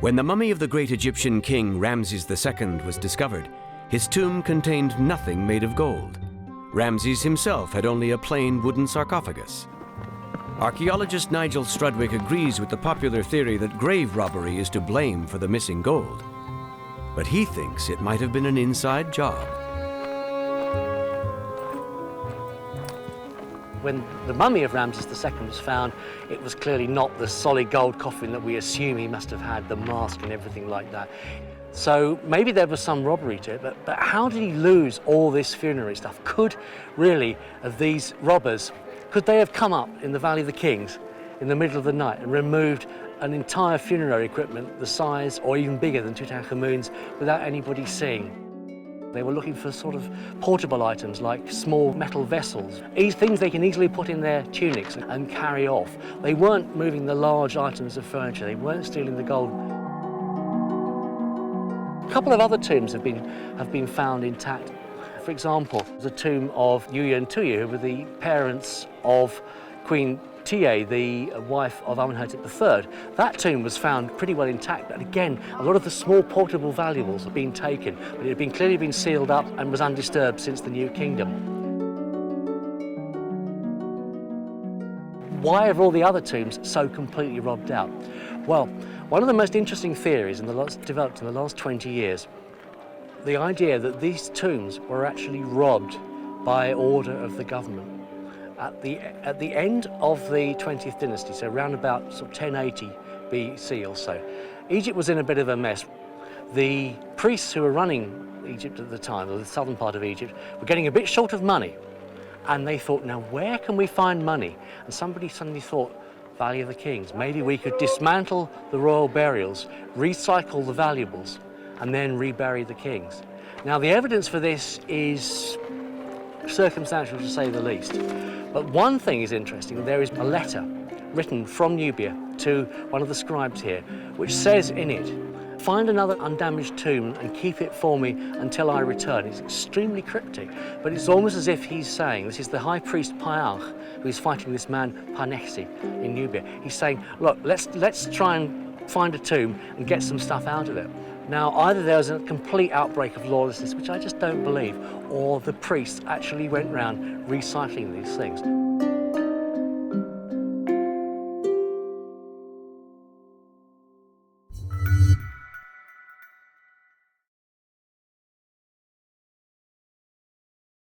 When the mummy of the great Egyptian king Ramesses II was discovered, his tomb contained nothing made of gold. Ramesses himself had only a plain wooden sarcophagus. Archaeologist Nigel Strudwick agrees with the popular theory that grave robbery is to blame for the missing gold. But he thinks it might have been an inside job. When the mummy of Ramesses II was found, it was clearly not the solid gold coffin that we assume he must have had, the mask and everything like that. So maybe there was some robbery to it, but how did he lose all this funerary stuff? Could really, of these robbers, could they have come up in the Valley of the Kings in the middle of the night and removed an entire funerary equipment the size or even bigger than Tutankhamun's without anybody seeing? They were looking for sort of portable items like small metal vessels, things they can easily put in their tunics and carry off. They weren't moving the large items of furniture, they weren't stealing the gold. A couple of other tombs have been found intact. For example, the tomb of Yuya and Tuya, who were the parents of Queen Tiye, the wife of Amenhotep III. That tomb was found pretty well intact, but again, a lot of the small portable valuables had been taken, but it had clearly been sealed up and was undisturbed since the New Kingdom. Why are all the other tombs so completely robbed out? Well, one of the most interesting theories developed in the last 20 years, the idea that these tombs were actually robbed by order of the government. At the end of the 20th dynasty, so around about sort of 1080 BC or so, Egypt was in a bit of a mess. The priests who were running Egypt at the time, or the southern part of Egypt, were getting a bit short of money. And they thought, now where can we find money? And somebody suddenly thought, Valley of the Kings. Maybe we could dismantle the royal burials, recycle the valuables, and then rebury the kings. Now the evidence for this is circumstantial to say the least. But one thing is interesting, there is a letter written from Nubia to one of the scribes here, which says in it, find another undamaged tomb and keep it for me until I return. It's extremely cryptic, but it's almost as if he's saying, this is the high priest Payach, who's fighting this man Parnexi in Nubia. He's saying, look, let's try and find a tomb and get some stuff out of it. Now, either there was a complete outbreak of lawlessness, which I just don't believe, or the priests actually went around recycling these things.